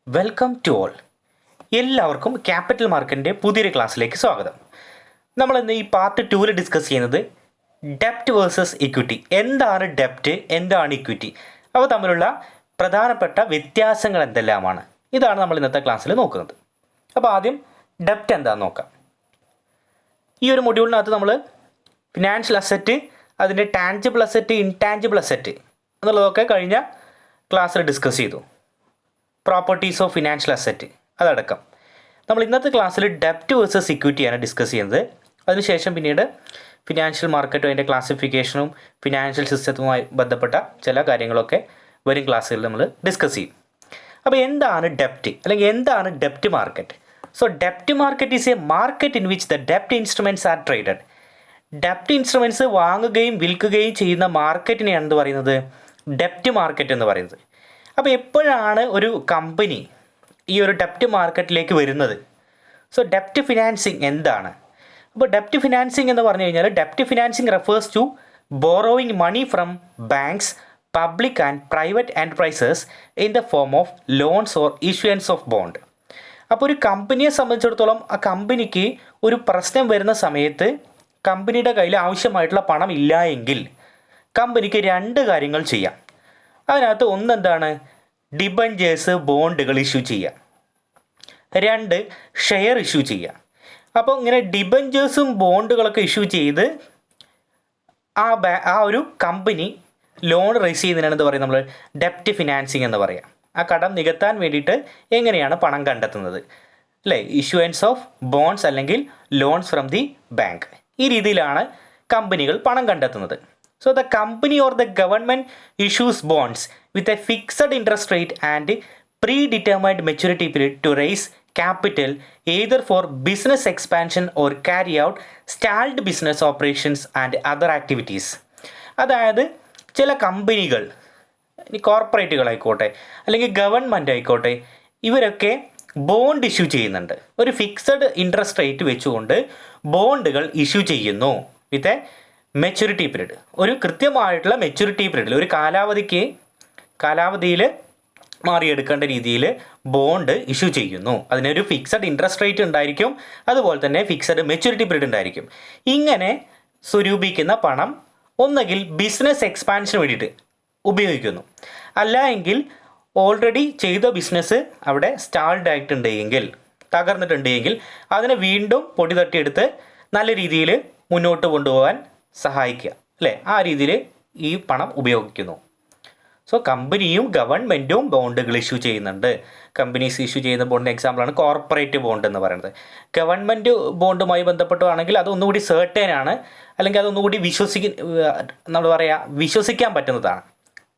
Welcome to all. എല്ലാവർക്കും capital മാർക്കറ്റിൻ്റെ പുതിയൊരു ക്ലാസ്സിലേക്ക് സ്വാഗതം. നമ്മളിന്ന് ഈ പാർട്ട് 2 ഡിസ്കസ് ചെയ്യുന്നത് ഡെപ്റ്റ് വേഴ്സസ് ഇക്വിറ്റി. എന്താണ് ഡെപ്റ്റ്, എന്താണ് ഇക്വിറ്റി, അവ തമ്മിലുള്ള പ്രധാനപ്പെട്ട വ്യത്യാസങ്ങൾ എന്തെല്ലാമാണ്, ഇതാണ് നമ്മൾ ഇന്നത്തെ ക്ലാസ്സിൽ നോക്കുന്നത്. അപ്പോൾ ആദ്യം ഡെപ്റ്റ് എന്താണെന്ന് നോക്കാം. ഈ ഒരു മൊഡ്യൂളിനകത്ത് നമ്മൾ ഫിനാൻഷ്യൽ അസറ്റ്, അതിൻ്റെ ടാഞ്ചിബിൾ അസറ്റ്, ഇൻടാഞ്ചിബിൾ അസറ്റ് എന്നുള്ളതൊക്കെ കഴിഞ്ഞ ക്ലാസ്സിൽ ഡിസ്കസ് ചെയ്തു. പ്രോപ്പർട്ടീസ് ഓഫ് ഫിനാൻഷ്യൽ അസറ്റ് അതടക്കം. നമ്മൾ ഇന്നത്തെ ക്ലാസ്സിൽ ഡെപ്റ്റ് വേഴ്സസ് ഇക്വിറ്റിയാണ് ഡിസ്കസ് ചെയ്യുന്നത്. അതിനുശേഷം പിന്നീട് ഫിനാൻഷ്യൽ മാർക്കറ്റും അതിൻ്റെ ക്ലാസിഫിക്കേഷനും ഫിനാൻഷ്യൽ സിസ്റ്റത്തുമായി ബന്ധപ്പെട്ട ചില കാര്യങ്ങളൊക്കെ വരും ക്ലാസ്സുകളിൽ നമ്മൾ ഡിസ്കസ് ചെയ്യും. അപ്പോൾ എന്താണ് ഡെപ്റ്റ്, അല്ലെങ്കിൽ എന്താണ് ഡെപ്റ്റ് market? So ഡെപ്റ്റ് market is A market in which the ഡെപ്റ്റ് instruments R traded. ഡെപ്റ്റ് instruments വാങ്ങുകയും വിൽക്കുകയും ചെയ്യുന്ന മാർക്കറ്റിനെയാണ് എന്ത് പറയുന്നത്? ഡെപ്റ്റ് മാർക്കറ്റ് എന്ന് പറയുന്നത്. അപ്പോൾ എപ്പോഴാണ് ഒരു കമ്പനി ഈ ഒരു ഡെപ്റ്റ് മാർക്കറ്റിലേക്ക് വരുന്നത്? സോ ഡെപ്റ്റ് ഫിനാൻസിങ് എന്താണ്? അപ്പോൾ ഡെപ്റ്റ് ഫിനാൻസിങ് എന്ന് പറഞ്ഞു കഴിഞ്ഞാൽ ഡെപ്റ്റ് financing refers to borrowing money from banks, public and private enterprises in the form of loans or issuance of bond. അപ്പോൾ ഒരു കമ്പനിയെ സംബന്ധിച്ചിടത്തോളം ആ കമ്പനിക്ക് ഒരു പ്രശ്നം വരുന്ന സമയത്ത് കമ്പനിയുടെ കയ്യിൽ ആവശ്യമായിട്ടുള്ള പണം ഇല്ല എങ്കിൽ കമ്പനിക്ക് രണ്ട് കാര്യങ്ങൾ ചെയ്യാം. അതിനകത്ത് ഒന്നെന്താണ്? ഡിബഞ്ചേഴ്സ്, ബോണ്ടുകൾ ഇഷ്യൂ ചെയ്യുക. രണ്ട്, ഷെയർ ഇഷ്യൂ ചെയ്യുക. അപ്പോൾ ഇങ്ങനെ ഡിബഞ്ചേഴ്സും ബോണ്ടുകളൊക്കെ ഇഷ്യൂ ചെയ്ത് ആ ഒരു കമ്പനി ലോൺ റേസ് ചെയ്യുന്നതിനാണ് എന്ത് പറയുന്നത്? നമ്മൾ ഡെപ്റ്റ് ഫിനാൻസിങ് എന്ന് പറയാം. ആ കടം നികത്താൻ വേണ്ടിയിട്ട് എങ്ങനെയാണ് പണം കണ്ടെത്തുന്നത്, അല്ലേ? ഇഷ്യൂവൻസ് ഓഫ് ബോണ്ട്സ് അല്ലെങ്കിൽ ലോൺസ് ഫ്രം ദി ബാങ്ക്. ഈ രീതിയിലാണ് കമ്പനികൾ പണം കണ്ടെത്തുന്നത്. So the company or the government issues bonds with a fixed interest rate and predetermined maturity period to raise capital either for business expansion or carry out stalled business operations and other activities. അതായത് ചില കമ്പനികൾ, ഇനി കോർപ്പറേറ്റുകളായിക്കോട്ടെ അല്ലെങ്കിൽ government ആയിക്കോട്ടെ, ഇവരൊക്കെ bond issue ചെയ്യുന്നുണ്ട്. ഒരു fixed interest rate വെച്ചുകൊണ്ട് ബോണ്ടുകൾ ഇഷ്യൂ ചെയ്യുന്നു വിത്ത് മെച്യൂരിറ്റി പീരീഡ്. ഒരു കൃത്യമായിട്ടുള്ള മെച്യൂരിറ്റി പീരീഡിൽ, ഒരു കാലാവധിയിൽ മാറിയെടുക്കേണ്ട രീതിയിൽ ബോണ്ട് ഇഷ്യൂ ചെയ്യുന്നു. അതിനൊരു ഫിക്സഡ് ഇൻട്രസ്റ്റ് റേറ്റ് ഉണ്ടായിരിക്കും, അതുപോലെ തന്നെ ഫിക്സഡ് മെച്യൂരിറ്റി പീരീഡ് ഉണ്ടായിരിക്കും. ഇങ്ങനെ സ്വരൂപിക്കുന്ന പണം ഒന്നുകിൽ ബിസിനസ് എക്സ്പാൻഷന് വേണ്ടിയിട്ട് ഉപയോഗിക്കുന്നു, അല്ല എങ്കിൽ ഓൾറെഡി ചെയ്ത ബിസിനസ് അവിടെ സ്റ്റാൾഡ് ആയിട്ടുണ്ടെങ്കിൽ, തകർന്നിട്ടുണ്ടെങ്കിൽ അതിനെ വീണ്ടും പൊടി തട്ടിയെടുത്ത് നല്ല രീതിയിൽ മുന്നോട്ട് കൊണ്ടുപോകാൻ സഹായിക്കുക, അല്ലേ? ആ രീതിയിൽ ഈ പണം ഉപയോഗിക്കുന്നു. സോ കമ്പനിയും ഗവൺമെൻറ്റും ബോണ്ടുകൾ ഇഷ്യൂ ചെയ്യുന്നുണ്ട്. കമ്പനീസ് ഇഷ്യൂ ചെയ്യുന്ന ബോണ്ടിൻ്റെ എക്സാമ്പിളാണ് കോർപ്പറേറ്റ് ബോണ്ട് എന്ന് പറയുന്നത്. ഗവൺമെൻറ് ബോണ്ടുമായി ബന്ധപ്പെട്ടുവാണെങ്കിൽ അതൊന്നുകൂടി സെർട്ടേൺ ആണ്, അല്ലെങ്കിൽ അതൊന്നുകൂടി വിശ്വസിക്കാൻ പറ്റുന്നതാണ്.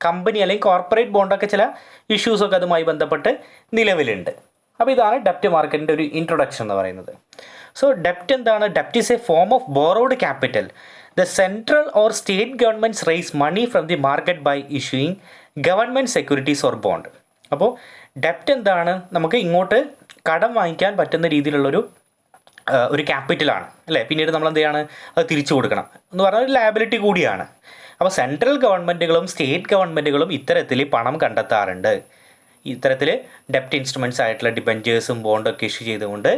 കമ്പനി അല്ലെങ്കിൽ കോർപ്പറേറ്റ് ബോണ്ടൊക്കെ ചില ഇഷ്യൂസൊക്കെ അതുമായി ബന്ധപ്പെട്ട് നിലവിലുണ്ട്. അപ്പോൾ ഇതാണ് ഡെപ്റ്റ് മാർക്കറ്റിൻ്റെ ഒരു ഇൻട്രൊഡക്ഷൻ എന്ന് പറയുന്നത്. സോ ഡെപ്റ്റ് എന്താണ്? ഡെപ്റ്റ് is a form of borrowed capital. The central or state governments raise money from the market by issuing government securities or bond. അപ്പോൾ ഡെപ്റ്റ് എന്താണ്? നമുക്ക് ഇങ്ങോട്ട് കടം വാങ്ങിക്കാൻ പറ്റുന്ന രീതിയിലുള്ളൊരു ക്യാപിറ്റലാണ്, അല്ലേ? പിന്നീട് നമ്മൾ എന്ത് ചെയ്യാണ്? അത് തിരിച്ചു കൊടുക്കണം എന്ന് പറഞ്ഞാൽ ഒരു ലയബിലിറ്റി കൂടിയാണ്. അപ്പോൾ സെൻട്രൽ ഗവൺമെൻറ്റുകളും സ്റ്റേറ്റ് ഗവൺമെൻറ്റുകളും ഇത്തരത്തിൽ പണം കണ്ടെത്താറുണ്ട്. ഇത്തരത്തിൽ ഡെപ്റ്റ് ഇൻസ്ട്രുമെൻറ്റ്സ് ആയിട്ടുള്ള ഡിബഞ്ചേഴ്സും ബോണ്ടൊക്കെ ഇഷ്യൂ ചെയ്തുകൊണ്ട്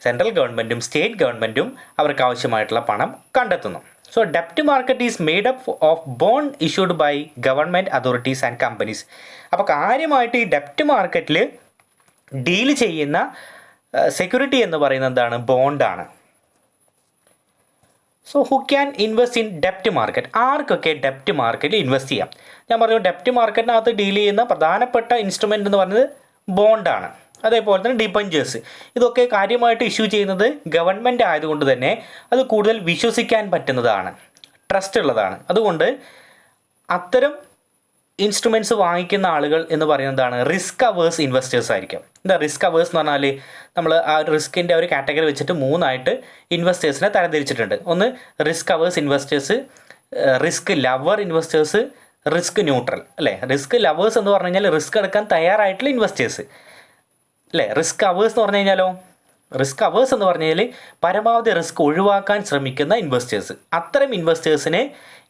സെൻട്രൽ ഗവൺമെൻറ്റും സ്റ്റേറ്റ് ഗവൺമെൻറ്റും അവർക്ക് ആവശ്യമായിട്ടുള്ള പണം കണ്ടെത്തുന്നു. So debt market is made up of bond issued by government authorities and companies. അപ്പോൾ കാര്യമായിട്ട് ഈ ഡെപ്റ്റ് മാർക്കറ്റിൽ ഡീൽ ചെയ്യുന്ന സെക്യൂരിറ്റി എന്ന് പറയുന്നത് എന്താണ്? ബോണ്ടാണ്. So who can invest in ഡെപ്റ്റ് മാർക്കറ്റ്? ആർക്കൊക്കെ ഡെപ്റ്റ് മാർക്കറ്റിൽ ഇൻവെസ്റ്റ് ചെയ്യാം? ഞാൻ പറഞ്ഞു ഡെപ്റ്റ് മാർക്കറ്റിനകത്ത് ഡീൽ ചെയ്യുന്ന പ്രധാനപ്പെട്ട ഇൻസ്ട്രുമെൻ്റ് എന്ന് പറയുന്നത് ബോണ്ടാണ്. അതേപോലെ തന്നെ ഡിബഞ്ചേഴ്സ്, ഇതൊക്കെ കാര്യമായിട്ട് ഇഷ്യൂ ചെയ്യുന്നത് ഗവൺമെൻറ് ആയതുകൊണ്ട് തന്നെ അത് കൂടുതൽ വിശ്വസിക്കാൻ പറ്റുന്നതാണ്, ട്രസ്റ്റ് ഉള്ളതാണ്. അതുകൊണ്ട് അത്തരം ഇൻസ്ട്രുമെൻറ്റ്സ് വാങ്ങിക്കുന്ന ആളുകൾ എന്ന് പറയുന്നതാണ് റിസ്ക് അവേഴ്സ് ഇൻവെസ്റ്റേഴ്സ് ആയിരിക്കും. എന്താ റിസ്ക് അവേഴ്സ് എന്ന് പറഞ്ഞാൽ? നമ്മൾ ആ റിസ്കിൻ്റെ ഒരു കാറ്റഗറി വെച്ചിട്ട് മൂന്നായിട്ട് ഇൻവെസ്റ്റേഴ്സിനെ തരംതിരിച്ചിട്ടുണ്ട്. ഒന്ന് risk hours investors, risk lover investors, risk neutral, അല്ലേ? റിസ്ക് ലവേഴ്സ് എന്ന് പറഞ്ഞു കഴിഞ്ഞാൽ റിസ്ക് എടുക്കാൻ തയ്യാറായിട്ടുള്ള ഇൻവെസ്റ്റേഴ്സ്, അല്ലേ? റിസ്ക് അവേഴ്സ് എന്ന് പറഞ്ഞു കഴിഞ്ഞാലോ? റിസ്ക് അവേഴ്സ് എന്ന് പറഞ്ഞു കഴിഞ്ഞാൽ പരമാവധി റിസ്ക് ഒഴിവാക്കാൻ ശ്രമിക്കുന്ന ഇൻവെസ്റ്റേഴ്സ്. അത്തരം ഇൻവെസ്റ്റേഴ്സിനെ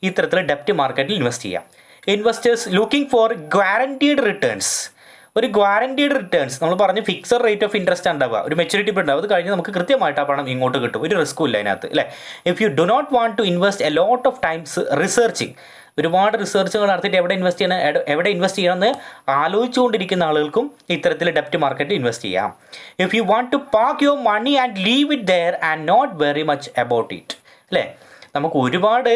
ഇത്തരത്തിൽ ഡെപ്റ്റ് മാർക്കറ്റിൽ ഇൻവെസ്റ്റ് ചെയ്യാം. Investors looking for guaranteed returns, ഒരു ഗ്വാരൻറ്റീഡ് റിട്ടേൺസ്, നമ്മൾ പറഞ്ഞ് ഫിക്സഡ് റേറ്റ് ഓഫ് ഇൻട്രസ്റ്റ് ഉണ്ടാവുക, ഒരു മെച്യൂരിറ്റി പീരീഡ് ഉണ്ടാവും, അത് കഴിഞ്ഞ് നമുക്ക് കൃത്യമായിട്ട് ആ പണം ഇങ്ങോട്ട് കിട്ടും, ഒരു റിസ്ക്കും ഇല്ല അതിനകത്ത് അല്ലേ. If you do not want to invest a lot of times researching, ഒരുപാട് റിസർച്ചുകൾ നടത്തിയിട്ട് എവിടെ ഇൻവെസ്റ്റ് ചെയ്യണമെന്ന് ആലോചിച്ചുകൊണ്ടിരിക്കുന്ന ആളുകൾക്കും ഇത്തരത്തിൽ ഡെപ്റ്റ് മാർക്കറ്റിൽ ഇൻവെസ്റ്റ് ചെയ്യാം. If you want to park your money and leave it there and not very much about it അല്ലേ, നമുക്ക് ഒരുപാട്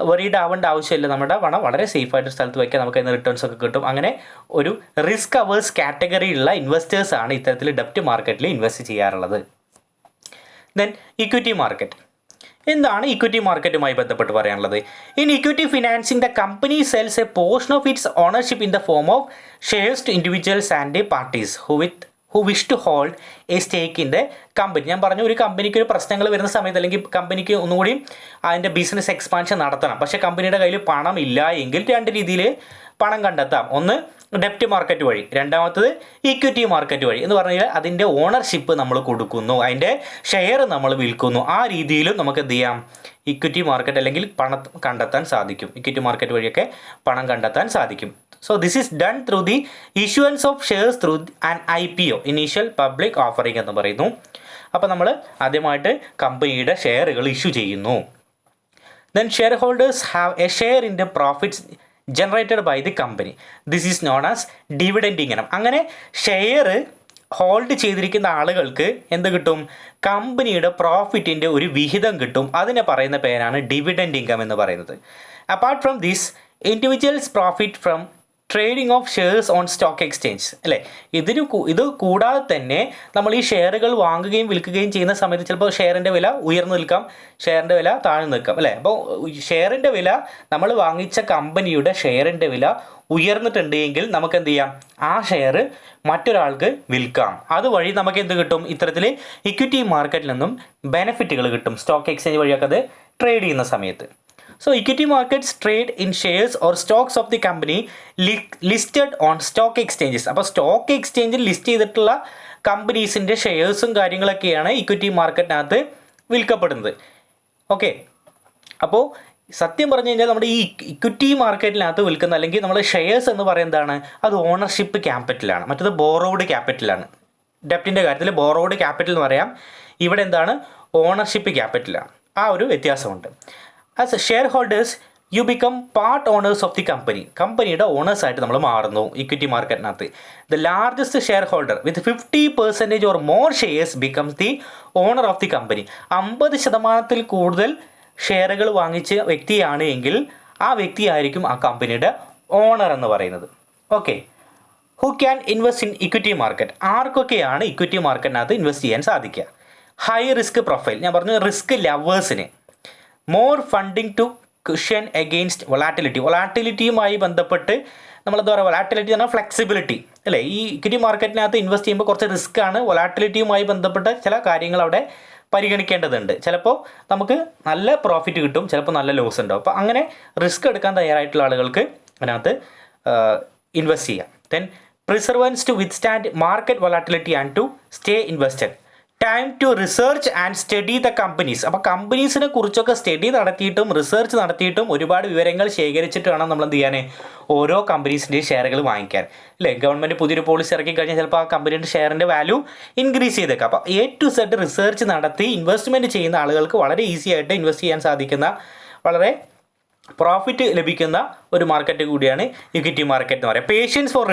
വറീഡ് ആവേണ്ട ആവശ്യമില്ല, നമ്മുടെ പണം വളരെ സേഫായിട്ട് സ്ഥലത്ത് വയ്ക്കാൻ നമുക്ക് അതിന് റിട്ടേൺസ് ഒക്കെ കിട്ടും. അങ്ങനെ ഒരു റിസ്ക് അവേഴ്സ് കാറ്റഗറിയിലുള്ള ഇൻവെസ്റ്റേഴ്സാണ് ഇത്തരത്തിൽ ഡെപ്റ്റ് മാർക്കറ്റിൽ ഇൻവെസ്റ്റ് ചെയ്യാറുള്ളത്. Then equity market. എന്താണ് ഇക്വിറ്റി മാർക്കറ്റുമായി ബന്ധപ്പെട്ട് പറയാനുള്ളത്? In equity financing the company sells a portion of its ownership in the form of shares to individuals and parties who wish to hold a stake in the company. ഞാൻ പറഞ്ഞു, ഒരു കമ്പനിക്ക് ഒരു പ്രശ്നങ്ങൾ വരുന്ന സമയത്ത് അല്ലെങ്കിൽ കമ്പനിക്ക് ഒന്നുകൂടി അതിൻ്റെ ബിസിനസ് എക്സ്പാൻഷൻ നടത്തണം, പക്ഷേ കമ്പനിയുടെ കയ്യിൽ പണം ഇല്ല എങ്കിൽ രണ്ട് രീതിയിൽ പണം കണ്ടെത്താം. ഒന്ന് ഡെപ്റ്റ് മാർക്കറ്റ് വഴി, രണ്ടാമത്തത് ഇക്വിറ്റി മാർക്കറ്റ് വഴി. എന്ന് പറഞ്ഞാൽ അതിൻ്റെ ഓണർഷിപ്പ് നമ്മൾ കൊടുക്കുന്നു, അതിൻ്റെ ഷെയർ നമ്മൾ വിൽക്കുന്നു. ആ രീതിയിലും നമുക്ക് എന്ത് ചെയ്യാം, ഇക്വിറ്റി മാർക്കറ്റ് അല്ലെങ്കിൽ പണം കണ്ടെത്താൻ സാധിക്കും. ഇക്വിറ്റി മാർക്കറ്റ് വഴിയൊക്കെ പണം കണ്ടെത്താൻ സാധിക്കും. So this is done through the issuance of shares through an IPO, initial public offering എന്ന് പറയുന്നു. അപ്പോൾ നമ്മൾ ആദ്യമായിട്ട് കമ്പനിയുടെ ഷെയറുകൾ ഇഷ്യൂ ചെയ്യുന്നു. Then shareholders have a share in the profits generated by the company. This is known as dividend income. അങ്ങനെ share hold ചെയ്തിരിക്കുന്ന ആളുകൾക്ക് എന്ത് കിട്ടും? കമ്പനിയുടെ പ്രോഫിറ്റിൻ്റെ ഒരു വിഹിതം കിട്ടും. അതിനെ പറയുന്ന പേരാണ് ഡിവിഡൻഡ് ഇൻകം എന്ന് പറയുന്നത്. Apart from this, individuals profit from trading of shares on stock exchange അല്ലേ. ഇത് കൂടാതെ തന്നെ നമ്മൾ ഈ ഷെയറുകൾ വാങ്ങുകയും വിൽക്കുകയും ചെയ്യുന്ന സമയത്ത് ചിലപ്പോൾ ഷെയറിൻ്റെ വില ഉയർന്നു നിൽക്കാം, ഷെയറിൻ്റെ വില താഴ്ന്നു നിൽക്കാം അല്ലേ. അപ്പോൾ ഷെയറിൻ്റെ വില, നമ്മൾ വാങ്ങിച്ച കമ്പനിയുടെ ഷെയറിൻ്റെ വില ഉയർന്നിട്ടുണ്ട് എങ്കിൽ നമുക്ക് എന്ത് ചെയ്യാം, ആ ഷെയർ മറ്റൊരാൾക്ക് വിൽക്കാം. അതുവഴി നമുക്ക് എന്ത് കിട്ടും? ഇത്തരത്തിൽ ഇക്വിറ്റി മാർക്കറ്റിൽ നിന്നും ബെനിഫിറ്റുകൾ കിട്ടും, സ്റ്റോക്ക് എക്സ്ചേഞ്ച് വഴിയൊക്കെ അത് ട്രേഡ് ചെയ്യുന്ന സമയത്ത്. So equity markets trade in shares or stocks of the company listed on stock exchanges. അപ്പോൾ സ്റ്റോക്ക് എക്സ്ചേഞ്ചിൽ ലിസ്റ്റ് ചെയ്തിട്ടുള്ള കമ്പനീസിൻ്റെ ഷെയർസും കാര്യങ്ങളൊക്കെയാണ് ഇക്വിറ്റി മാർക്കറ്റിനകത്ത് വിൽക്കപ്പെടുന്നത്. ഓക്കെ, അപ്പോൾ സത്യം പറഞ്ഞു കഴിഞ്ഞാൽ നമ്മുടെ ഈ ഇക്വിറ്റി മാർക്കറ്റിനകത്ത് വിൽക്കുന്ന അല്ലെങ്കിൽ നമ്മൾ ഷെയർസ് എന്ന് പറയുന്നതാണ്, അത് ഓണർഷിപ്പ് ക്യാപിറ്റലാണ്, മറ്റത് ബോറോഡ് ക്യാപിറ്റലാണ്. ഡെപ്റ്റിൻ്റെ കാര്യത്തിൽ ബോറോഡ് ക്യാപിറ്റൽ എന്ന് പറയാം, ഇവിടെ എന്താണ്, ഓണർഷിപ്പ് ക്യാപിറ്റലാണ്. ആ ഒരു വ്യത്യാസമുണ്ട്. As share holders you become part owners of the company. കമ്പനിയുടെ ഓണേഴ്സായിട്ട് നമ്മൾ മാറുന്നു ഇക്വിറ്റി മാർക്കറ്റിനകത്ത്. The largest share holder with 50% or more shares becomes the owner of the company. 50% കൂടുതൽ ഷെയറുകൾ വാങ്ങിച്ച വ്യക്തിയാണ് എങ്കിൽ ആ വ്യക്തിയായിരിക്കും ആ കമ്പനിയുടെ ഓണർ എന്ന് പറയുന്നത്. Okay, who can invest in equity market? ആർക്കൊക്കെയാണ് ഇക്വിറ്റി മാർക്കറ്റിനകത്ത് ഇൻവെസ്റ്റ് ചെയ്യാൻ സാധിക്കുക? ഹൈ റിസ്ക് പ്രൊഫൈൽ, ഞാൻ പറഞ്ഞു റിസ്ക് ലവേഴ്സിന്. More funding to question against വൊളാറ്റിലിറ്റിയുമായി ബന്ധപ്പെട്ട് നമ്മളെന്താ പറയുക, വൊളാറ്റിലിറ്റി എന്ന് പറഞ്ഞാൽ ഫ്ലെക്സിബിലിറ്റി അല്ലേ. ഈ ഇക്വിറ്റി മാർക്കറ്റിനകത്ത് ഇൻവെസ്റ്റ് ചെയ്യുമ്പോൾ കുറച്ച് റിസ്ക് ആണ്, വൊളാറ്റിലിറ്റിയുമായി ബന്ധപ്പെട്ട ചില കാര്യങ്ങൾ അവിടെ പരിഗണിക്കേണ്ടതുണ്ട്. ചിലപ്പോൾ നമുക്ക് നല്ല പ്രോഫിറ്റ് കിട്ടും, ചിലപ്പോൾ നല്ല ലോസ് ഉണ്ടാവും. അപ്പോൾ അങ്ങനെ റിസ്ക് എടുക്കാൻ തയ്യാറായിട്ടുള്ള ആളുകൾക്ക് അതിനകത്ത് ഇൻവെസ്റ്റ് ചെയ്യാം. Then perseverance to withstand market volatility and to stay invested. Time to research and study the companies. അപ്പോൾ കമ്പനീസിനെ കുറിച്ചൊക്കെ സ്റ്റഡി നടത്തിയിട്ടും റിസർച്ച് നടത്തിയിട്ടും ഒരുപാട് വിവരങ്ങൾ ശേഖരിച്ചിട്ട് വേണം നമ്മൾ എന്ത് ചെയ്യാൻ, ഓരോ കമ്പനീസിൻ്റെയും ഷെയറുകൾ വാങ്ങിക്കാൻ അല്ലേ. ഗവൺമെൻറ് പുതിയൊരു പോളിസി ഇറക്കി കഴിഞ്ഞാൽ ചിലപ്പോൾ ആ കമ്പനിയുടെ ഷെയറിൻ്റെ വാല്യൂ ഇൻക്രീസ് ചെയ്തേക്കാം. അപ്പോൾ A to Z റിസർച്ച് നടത്തി ഇൻവെസ്റ്റ്മെൻറ്റ് ചെയ്യുന്ന ആളുകൾക്ക് വളരെ ഈസി ആയിട്ട് ഇൻവെസ്റ്റ് ചെയ്യാൻ സാധിക്കുന്ന, വളരെ പ്രോഫിറ്റ് ലഭിക്കുന്ന ഒരു മാർക്കറ്റ് കൂടിയാണ് ഇക്വിറ്റി മാർക്കറ്റ് എന്ന് പറയുക. പേഷ്യൻസ് ഫോർ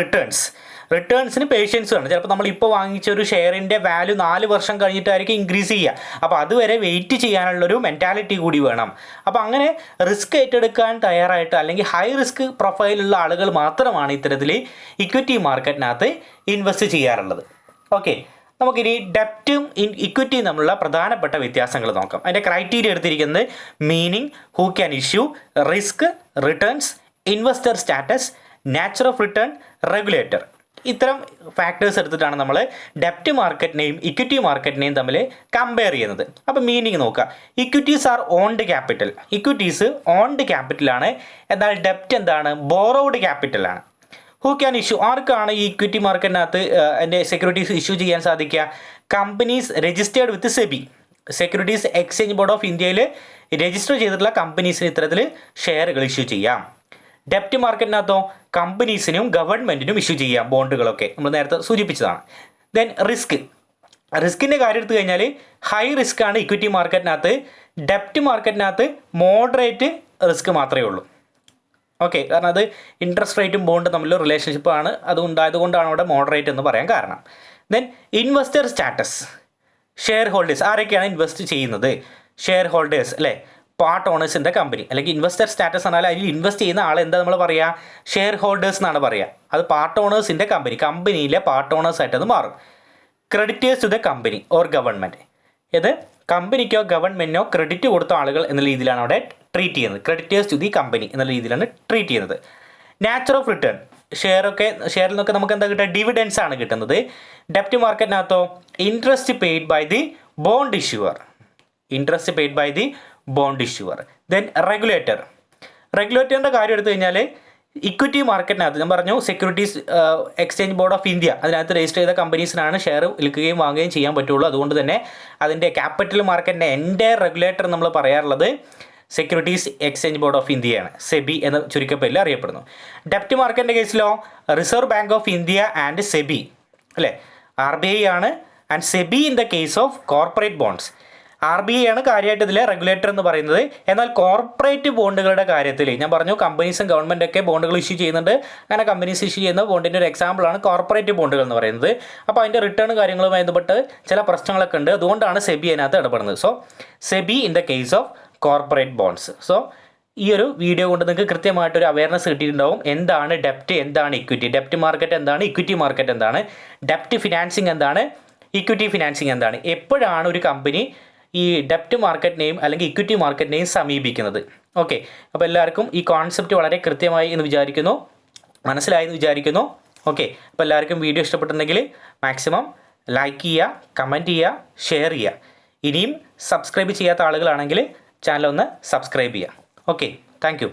റിട്ടേൺസിന് പേഷ്യൻസ് വേണം. ചിലപ്പോൾ നമ്മളിപ്പോൾ വാങ്ങിച്ച ഒരു ഷെയറിൻ്റെ വാല്യൂ 4 വർഷം കഴിഞ്ഞിട്ടായിരിക്കും ഇൻക്രീസ് ചെയ്യുക. അപ്പോൾ അതുവരെ വെയിറ്റ് ചെയ്യാനുള്ളൊരു മെൻറ്റാലിറ്റി കൂടി വേണം. അപ്പോൾ അങ്ങനെ റിസ്ക് ഏറ്റെടുക്കാൻ തയ്യാറായിട്ട് അല്ലെങ്കിൽ ഹൈ റിസ്ക് പ്രൊഫൈലുള്ള ആളുകൾ മാത്രമാണ് ഇത്തരത്തിൽ ഇക്വിറ്റി മാർക്കറ്റിനകത്ത് ഇൻവെസ്റ്റ് ചെയ്യാറുള്ളത്. ഓക്കെ, നമുക്കിനി ഡെപ്റ്റും ഇക്വിറ്റിയും തമ്മിലുള്ള പ്രധാനപ്പെട്ട വ്യത്യാസങ്ങൾ നോക്കാം. അതിൻ്റെ ക്രൈറ്റീരിയ എടുത്തിരിക്കുന്നത് meaning, who can issue, risk, returns, investor status, nature of return, regulator. ഇത്തരം ഫാക്ടേഴ്സ് എടുത്തിട്ടാണ് നമ്മൾ ഡെപ്റ്റ് മാർക്കറ്റിനെയും ഇക്വിറ്റി മാർക്കറ്റിനെയും തമ്മിൽ കമ്പയർ ചെയ്യുന്നത്. അപ്പോൾ മീനിങ് നോക്കുക. Equities R owned capital. Equities owned ക്യാപിറ്റലാണ്, എന്നാൽ ഡെപ്റ്റ് എന്താണ്, ബോറോഡ് ക്യാപിറ്റലാണ്. ഹൂ ക്യാൻ ഇഷ്യൂ, ആർക്കാണ് ഈ ഇക്വിറ്റി മാർക്കറ്റിനകത്ത് അതിൻ്റെ സെക്യൂരിറ്റീസ് ഇഷ്യൂ ചെയ്യാൻ സാധിക്കുക? Companies registered with SEBI, securities exchange board of ഇന്ത്യയിൽ രജിസ്റ്റർ ചെയ്തിട്ടുള്ള കമ്പനീസിന് ഇത്തരത്തിൽ ഷെയറുകൾ ഇഷ്യൂ ചെയ്യാം. ഡെപ്റ്റ് മാർക്കറ്റിനകത്തോ കമ്പനീസിനും ഗവൺമെൻറ്റിനും ഇഷ്യൂ ചെയ്യാം ബോണ്ടുകളൊക്കെ, നമ്മൾ നേരത്തെ സൂചിപ്പിച്ചതാണ്. ദെൻ റിസ്കിൻ്റെ കാര്യം എടുത്തു കഴിഞ്ഞാൽ ഹൈ റിസ്ക് ആണ് ഇക്വിറ്റി മാർക്കറ്റിനകത്ത്. ഡെപ്റ്റ് മാർക്കറ്റിനകത്ത് മോഡറേറ്റ് റിസ്ക് മാത്രമേ ഉള്ളൂ. ഓക്കെ, കാരണം അത് ഇൻട്രസ്റ്റ് റേറ്റും ബോണ്ട് തമ്മിലുള്ള റിലേഷൻഷിപ്പ് ആണ്, അതുകൊണ്ടാണ് അവിടെ മോഡറേറ്റ് എന്ന് പറയാൻ കാരണം. Then investor status, share holders, ആരൊക്കെയാണ് ഇൻവെസ്റ്റ് ചെയ്യുന്നത്? ഷെയർ ഹോൾഡേഴ്സ് അല്ലേ, part owners in the company. അല്ലെങ്കിൽ ഇൻവെസ്റ്റർ സ്റ്റാറ്റസ് എന്നാൽ അതിൽ ഇൻവെസ്റ്റ് ചെയ്യുന്ന ആൾ എന്താ നമ്മൾ പറയുക? ഷെയർ ഹോൾഡേഴ്സ് എന്നാണ് പറയുക. അത് പാർട്ട് ഓണേഴ്സിൻ്റെ കമ്പനിയിലെ പാർട്ട് ഓണേഴ്സ് ആയിട്ട് അത് മാറും. Creditors to the company or government, ഇത് കമ്പനിക്കോ ഗവൺമെൻറ്റിനോ ക്രെഡിറ്റ് കൊടുത്ത ആളുകൾ എന്ന രീതിയിലാണ് അവിടെ ട്രീറ്റ് ചെയ്യുന്നത്. ക്രെഡിറ്റേഴ്സ് ടു ദി കമ്പനി എന്ന രീതിയിലാണ് ട്രീറ്റ് ചെയ്യുന്നത്. നാച്ചർ ഓഫ് റിട്ടേൺ, ഷെയറിൽ നിന്നൊക്കെ നമുക്ക് എന്താ കിട്ടുക? ഡിവിഡൻസ് ആണ് കിട്ടുന്നത്. ഡെപ്റ്റ് മാർക്കറ്റിനകത്തോ interest paid by the bond issuer. Then റെഗുലേറ്ററിൻ്റെ കാര്യം എടുത്തു കഴിഞ്ഞാൽ ഇക്വിറ്റി മാർക്കറ്റിനകത്ത് ഞാൻ പറഞ്ഞു securities exchange board of India, അതിനകത്ത് രജിസ്റ്റർ ചെയ്ത കമ്പനീസിനാണ് ഷെയർ വിൽക്കുകയും വാങ്ങുകയും ചെയ്യാൻ പറ്റുള്ളൂ. അതുകൊണ്ട് തന്നെ അതിൻ്റെ ക്യാപിറ്റൽ മാർക്കറ്റിൻ്റെ എൻ്റെ റെഗുലേറ്റർ നമ്മൾ പറയാറുള്ളത് സെക്യൂരിറ്റീസ് എക്സ്ചേഞ്ച് ബോർഡ് ഓഫ് ഇന്ത്യയാണ്, സെബി എന്ന ചുരുക്കപ്പേരിൽ അറിയപ്പെടുന്നു. ഡെപ്റ്റ് മാർക്കറ്റിൻ്റെ കേസിലോ reserve bank of India and SEBI അല്ലേ, RBI ആണ്. And SEBI in the case of corporate bonds. RBI ആണ് കാര്യമായിട്ട് ഇതിലെ റെഗുലേറ്റർ എന്ന് പറയുന്നത്. എന്നാൽ കോർപ്പറേറ്റ് ബോണ്ടുകളുടെ കാര്യത്തിൽ ഞാൻ പറഞ്ഞു കമ്പനീസും ഗവൺമെൻറ്റൊക്കെ ബോണ്ടുകൾ ഇഷ്യൂ ചെയ്യുന്നുണ്ട്. അങ്ങനെ കമ്പനീസ് ഇഷ്യൂ ചെയ്യുന്ന ബോണ്ടിൻ്റെ ഒരു എക്സാമ്പിളാണ് കോർപ്പറേറ്റ് ബോണ്ടുകൾ എന്ന് പറയുന്നത്. അപ്പോൾ അതിൻ്റെ റിട്ടേൺ കാര്യങ്ങളുമായി ബന്ധപ്പെട്ട് ചില പ്രശ്നങ്ങളൊക്കെ ഉണ്ട്, അതുകൊണ്ടാണ് സെബി അതിനകത്ത് ഇടപെടുന്നത്. So SEBI in the case of corporate bonds. So ഈ ഒരു വീഡിയോ കൊണ്ട് നിങ്ങൾക്ക് കൃത്യമായിട്ടൊരു അവയർനെസ് കിട്ടിയിട്ടുണ്ടാവും. എന്താണ് ഡെപ്റ്റ്, എന്താണ് ഇക്വിറ്റി, ഡെപ്റ്റ് മാർക്കറ്റ് എന്താണ്, ഇക്വിറ്റി മാർക്കറ്റ് എന്താണ്, ഡെപ്റ്റ് ഫിനാൻസിങ് എന്താണ്, ഇക്വിറ്റി ഫിനാൻസിങ് എന്താണ്, എപ്പോഴാണ് ഒരു കമ്പനി ഈ ഡെപ്റ്റ് മാർക്കറ്റിനെയും അല്ലെങ്കിൽ ഇക്വിറ്റി മാർക്കറ്റിനെയും സമീപിക്കുന്നത്. ഓക്കെ, അപ്പോൾ എല്ലാവർക്കും ഈ കോൺസെപ്റ്റ് വളരെ കൃത്യമായി എന്ന് വിചാരിക്കുന്നു, മനസ്സിലായി എന്ന് വിചാരിക്കുന്നു. ഓക്കെ, അപ്പോൾ എല്ലാവർക്കും വീഡിയോ ഇഷ്ടപ്പെട്ടിട്ടുണ്ടെങ്കിൽ മാക്സിമം ലൈക്ക് ചെയ്യുക, കമൻറ്റ് ചെയ്യുക, ഷെയർ ചെയ്യുക. ഇനിയും സബ്സ്ക്രൈബ് ചെയ്യാത്ത ആളുകളാണെങ്കിൽ ചാനൽ ഒന്ന് സബ്സ്ക്രൈബ് ചെയ്യുക. Okay, thank you.